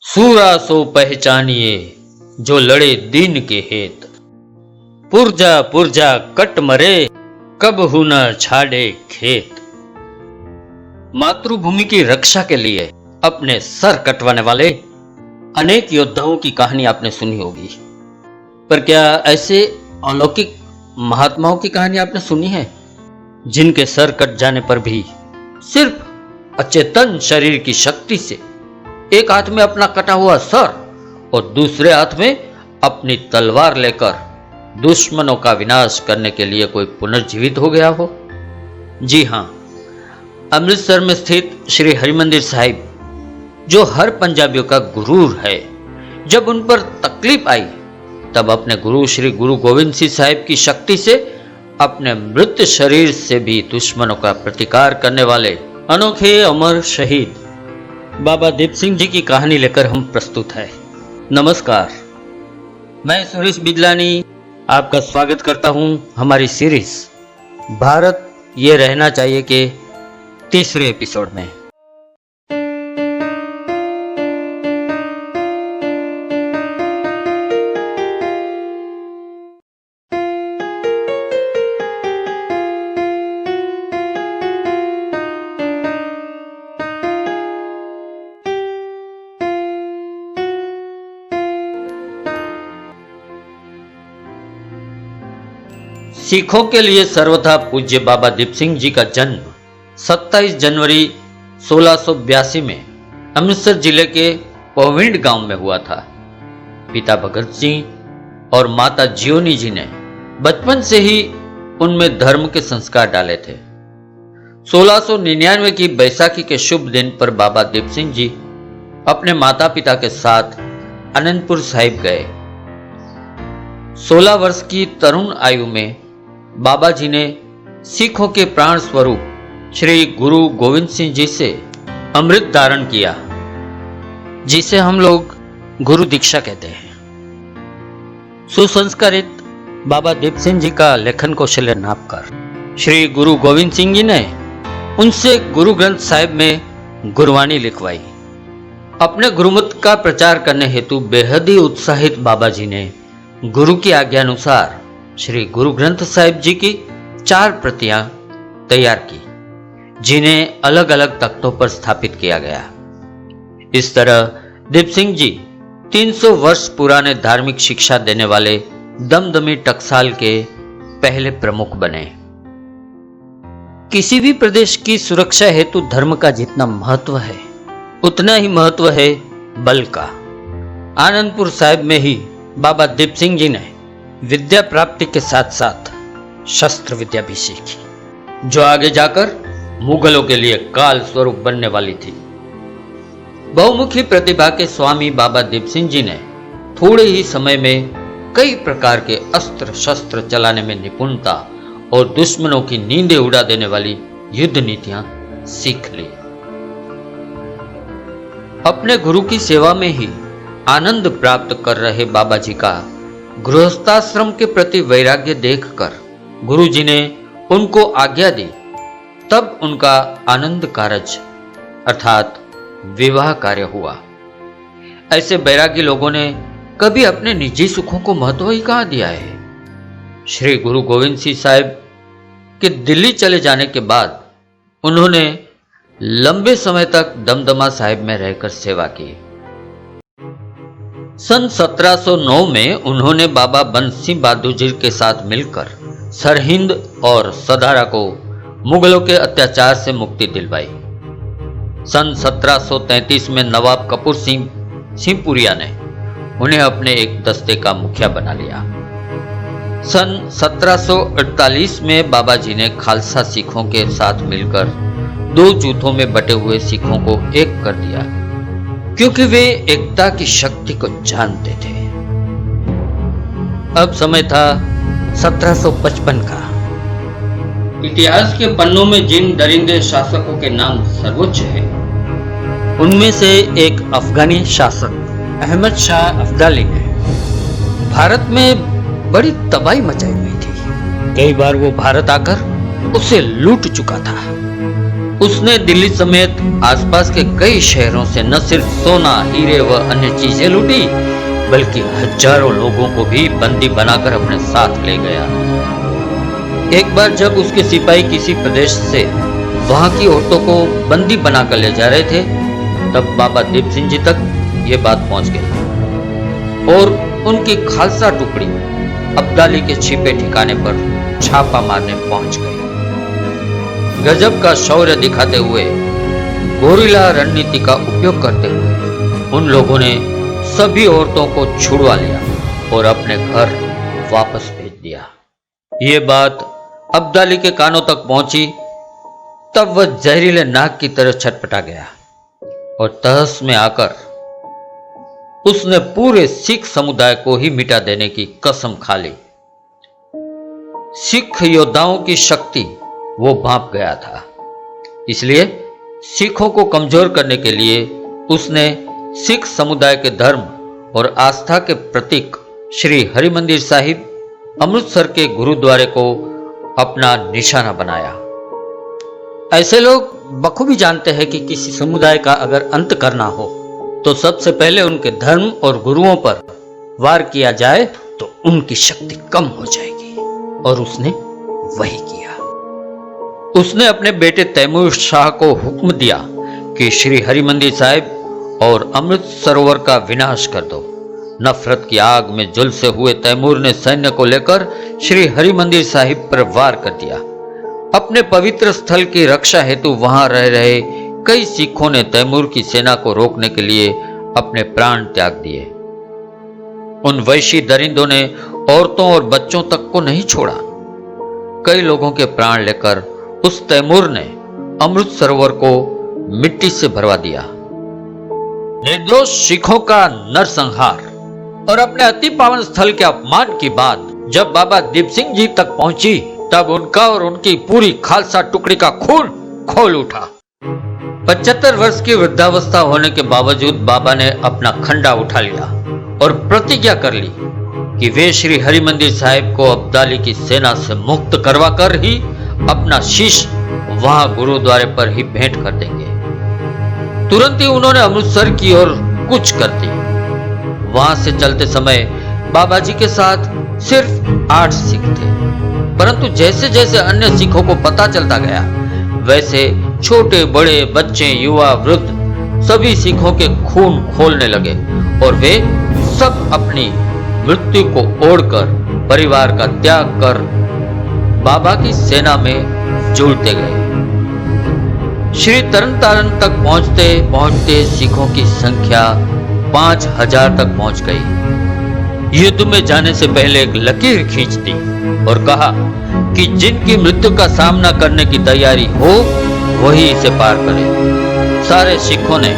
सूरा सो पहचानिए जो लड़े दीन के हेत। पुरजा पुरजा कट मरे कब हु न छाड़े खेत। मातृभूमि की रक्षा के लिए अपने सर कटवाने वाले अनेक योद्धाओं की कहानी आपने सुनी होगी, पर क्या ऐसे अलौकिक महात्माओं की कहानी आपने सुनी है जिनके सर कट जाने पर भी सिर्फ अचेतन शरीर की शक्ति से एक हाथ में अपना कटा हुआ सर और दूसरे हाथ में अपनी तलवार लेकर दुश्मनों का विनाश करने के लिए कोई पुनर्जीवित हो गया हो? जी हां, अमृतसर में स्थित श्री हरिमंदिर साहिब, जो हर पंजाबियों का गुरूर है, जब उन पर तकलीफ आई तब अपने गुरु श्री गुरु गोविंद सिंह साहिब की शक्ति से अपने मृत शरीर से भी दुश्मनों का प्रतिकार करने वाले अनोखे अमर शहीद बाबा दीप सिंह जी की कहानी लेकर हम प्रस्तुत हैं। नमस्कार, मैं सुरेश बिजलानी आपका स्वागत करता हूं हमारी सीरीज भारत ये रहना चाहिए के तीसरे एपिसोड में। सिखों के लिए सर्वथा पूज्य बाबा दीप सिंह जी का जन्म 27 जनवरी 1682 में अमृतसर जिले के पोविंड गांव में हुआ था। पिता भगत सिंह और माता जियोनी जी ने बचपन से ही उनमें धर्म के संस्कार डाले थे। 1699 की बैसाखी के शुभ दिन पर बाबा दीप सिंह जी अपने माता पिता के साथ आनंदपुर साहिब गए। 16 वर्ष की तरुण आयु में बाबा जी ने सिखों के प्राण स्वरूप श्री गुरु गोविंद सिंह जी से अमृत धारण किया, जिसे हम लोग गुरु दीक्षा कहते हैं। सुसंस्कारित बाबा दीप सिंह जी का लेखन कौशल्य नापकर श्री गुरु गोविंद सिंह जी ने उनसे गुरु ग्रंथ साहिब में गुरबानी लिखवाई। अपने गुरुमत का प्रचार करने हेतु बेहद ही उत्साहित बाबा जी ने गुरु की आज्ञा अनुसार श्री गुरु ग्रंथ साहिब जी की 4 प्रतियां तैयार की, जिन्हें अलग अलग तख्तों पर स्थापित किया गया। इस तरह दीप सिंह जी 300 वर्ष पुराने धार्मिक शिक्षा देने वाले दमदमी टकसाल के पहले प्रमुख बने। किसी भी प्रदेश की सुरक्षा हेतु धर्म का जितना महत्व है, उतना ही महत्व है बल का। आनंदपुर साहिब में ही बाबा दीप सिंह जी ने विद्या प्राप्ति के साथ साथ शस्त्र विद्या भी सीखी, जो आगे जाकर मुगलों के लिए काल स्वरूप बनने वाली थी। बहुमुखी प्रतिभा के स्वामी बाबा दीप सिंह जी ने थोड़े ही समय में कई प्रकार के अस्त्र शस्त्र चलाने में निपुणता और दुश्मनों की नींदें उड़ा देने वाली युद्ध नीतियां सीख ली। अपने गुरु की सेवा में ही आनंद प्राप्त कर रहे बाबा जी का गृहस्थाश्रम के प्रति वैराग्य देखकर गुरुजी ने उनको आज्ञा दी। तब उनका आनंद कारज अर्थात विवाह कार्य हुआ। ऐसे वैराग्य लोगों ने कभी अपने निजी सुखों को महत्व ही कहां दिया है। श्री गुरु गोविंद सिंह साहिब के दिल्ली चले जाने के बाद उन्होंने लंबे समय तक दमदमा साहिब में रहकर सेवा की। सन 1709 में उन्होंने बाबा बंसी बहादुर जी के साथ मिलकर सरहिंद और सदारा को मुगलों के अत्याचार से मुक्ति दिलवाई। सन 1733 में नवाब कपूर सिंह सिंहपुरिया ने उन्हें अपने एक दस्ते का मुखिया बना लिया। सन 1748 में बाबा जी ने खालसा सिखों के साथ मिलकर 2 जूथों में बटे हुए सिखों को एक कर दिया, क्योंकि वे एकता की शक्ति को जानते थे। अब समय था 1755 का। इतिहास के पन्नों में जिन दरिंदे शासकों के नाम सर्वोच्च है, उनमें से एक अफगानी शासक अहमद शाह अब्दाली ने भारत में बड़ी तबाही मचाई हुई थी। कई बार वो भारत आकर उसे लूट चुका था। उसने दिल्ली समेत आसपास के कई शहरों से न सिर्फ सोना, हीरे व अन्य चीजें लूटी, बल्कि हजारों लोगों को भी बंदी बनाकर अपने साथ ले गया। एक बार जब उसके सिपाही किसी प्रदेश से वहां की औरतों को बंदी बनाकर ले जा रहे थे, तब बाबा दीप सिंह जी तक ये बात पहुंच गई और उनकी खालसा टुकड़ी अब्दाली के छिपे ठिकाने पर छापा मारने पहुंच गई। गजब का शौर्य दिखाते हुए, गोरिल्ला रणनीति का उपयोग करते हुए उन लोगों ने सभी औरतों को छुड़वा लिया और अपने घर वापस भेज दिया। ये बात अब्दाली के कानों तक पहुंची, तब वह जहरीले नाग की तरह छटपटा गया और तहस में आकर उसने पूरे सिख समुदाय को ही मिटा देने की कसम खा ली। सिख योद्धाओं की शक्ति वो भांप गया था, इसलिए सिखों को कमजोर करने के लिए उसने सिख समुदाय के धर्म और आस्था के प्रतीक श्री हरिमंदिर साहिब अमृतसर के गुरुद्वारे को अपना निशाना बनाया। ऐसे लोग बखूबी जानते हैं कि किसी समुदाय का अगर अंत करना हो तो सबसे पहले उनके धर्म और गुरुओं पर वार किया जाए तो उनकी शक्ति कम हो जाएगी, और उसने वही किया। उसने अपने बेटे तैमूर शाह को हुक्म दिया कि श्री हरिमंदिर साहिब और अमृत सरोवर का विनाश कर दो। नफरत की आग में झुलसे हुए तैमूर ने सैन्य को लेकर श्री हरिमंदिर साहिब पर वार कर दिया। अपने पवित्र स्थल की रक्षा हेतु वहां रह रहे कई सिखों ने तैमूर की सेना को रोकने के लिए अपने प्राण त्याग दिए। उन वैशी दरिंदों ने औरतों और बच्चों तक को नहीं छोड़ा। कई लोगों के प्राण लेकर उस तैमूर ने अमृत सरोवर को मिट्टी से भरवा दिया। निर्दोष सिखों का नरसंहार और अपने अति पावन स्थल के अपमान की बात जब बाबा दीप सिंह जी तक पहुंची, तब उनका और उनकी पूरी खालसा टुकड़ी का खून खोल उठा। 75 वर्ष की वृद्धावस्था होने के बावजूद बाबा ने अपना खंडा उठा लिया और प्रतिज्ञा कर ली कि वे श्री हरिमंदिर साहिब को अब्दाली की सेना से मुक्त करवाकर ही अपना शीश वहां गुरुद्वारे पर ही भेंट कर देंगे। तुरंत ही उन्होंने अमृतसर की ओर कूच कर दी। वहां से चलते समय बाबा जी के साथ सिर्फ 8 सिख थे, परंतु जैसे जैसे अन्य सिखों को पता चलता गया, वैसे छोटे बड़े, बच्चे, युवा, वृद्ध सभी सिखों के खून खोलने लगे और वे सब अपनी मृत्यु को ओढ़कर, परिवार का त्याग कर बाबा की सेना में जुड़ते गए। श्री तरनतारन तक पहुंचते पहुंचते सिखों की संख्या 5000 तक पहुंच गई। युद्ध में जाने से पहले एक लकीर खींच दी और कहा कि जिनकी मृत्यु का सामना करने की तैयारी हो वही इसे पार करे। सारे सिखों ने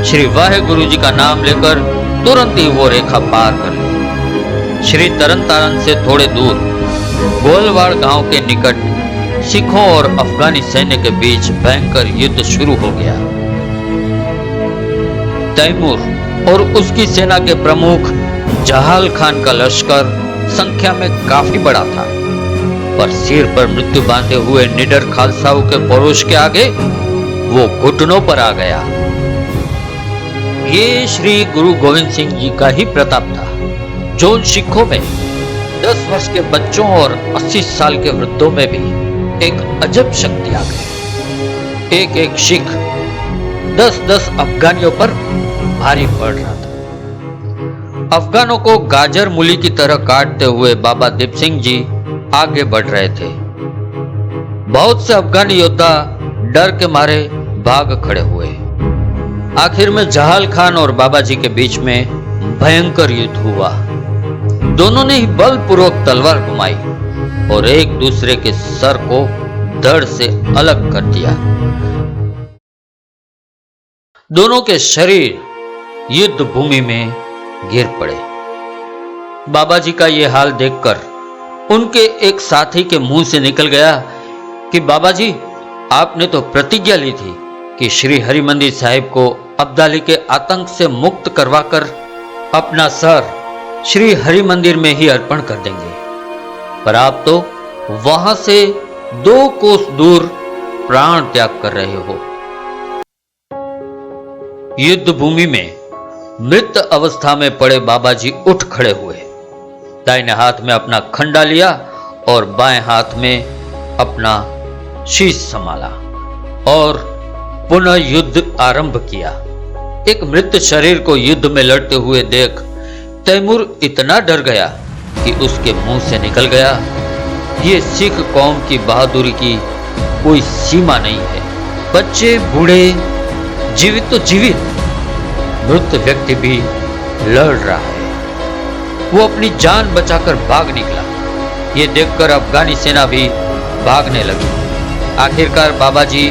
श्री वाहेगुरु जी का नाम लेकर तुरंत ही वो रेखा पार कर ली। श्री तरनतारन से थोड़े दूर गोलवाड़ गांव के निकट सिखों और अफगानी सैन्य के बीच भयंकर युद्ध शुरू हो गया। तैमूर और उसकी सेना के प्रमुख जहाल खान का लश्कर संख्या में काफी बड़ा था, पर सिर पर मृत्यु बांधे हुए निडर खालसाओं के परोश के आगे वो घुटनों पर आ गया। ये श्री गुरु गोविंद सिंह जी का ही प्रताप था, जो उन सिखों में 10 वर्ष के बच्चों और 80 साल के वृद्धों में भी एक अजब शक्ति आ गई। एक एक सिख 10-10 अफगानियों पर भारी पड़ रहा था। अफगानों को गाजर मूली की तरह काटते हुए बाबा दीप सिंह जी आगे बढ़ रहे थे। बहुत से अफगानी योद्धा डर के मारे भाग खड़े हुए। आखिर में जहाल खान और बाबा जी के बीच में भयंकर युद्ध हुआ। दोनों ने ही बलपूर्वक तलवार घुमाई और एक दूसरे के सर को धड़ से अलग कर दिया। दोनों के शरीर युद्ध भूमि में गिर पड़े। बाबा जी का यह हाल देखकर उनके एक साथी के मुंह से निकल गया कि बाबा जी, आपने तो प्रतिज्ञा ली थी कि श्री हरिमंदिर साहिब को अब्दाली के आतंक से मुक्त करवाकर अपना सर श्री हरिमंदिर में ही अर्पण कर देंगे, पर आप तो वहां से 2 कोस दूर प्राण त्याग कर रहे हो। युद्ध भूमि में मृत अवस्था में पड़े बाबा जी उठ खड़े हुए, दाहिने हाथ में अपना खंडा लिया और बाएं हाथ में अपना शीश संभाला और पुनः युद्ध आरंभ किया। एक मृत शरीर को युद्ध में लड़ते हुए देख तैमूर इतना डर गया कि उसके मुंह से निकल गया, ये सिख कौम की बहादुरी की कोई सीमा नहीं है। बच्चे, बूढ़े, जीवित तो जीवित, मृत व्यक्ति भी लड़ रहा है। वो अपनी जान बचाकर भाग निकला। ये देखकर अफगानी सेना भी भागने लगी। आखिरकार बाबा जी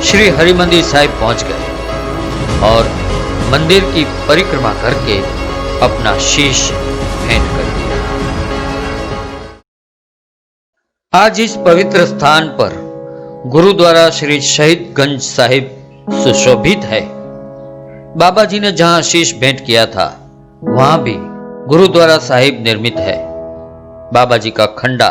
श्री हरिमंदिर साहिब पहुंच गए और मंदिर की परिक्रमा करके अपना शीश भेंट कर दिया। आज इस पवित्र स्थान पर गुरुद्वारा श्री शहीदगंज साहिब सुशोभित है। बाबा जी ने जहां शीश भेंट किया था वहां भी गुरुद्वारा साहिब निर्मित है। बाबा जी का खंडा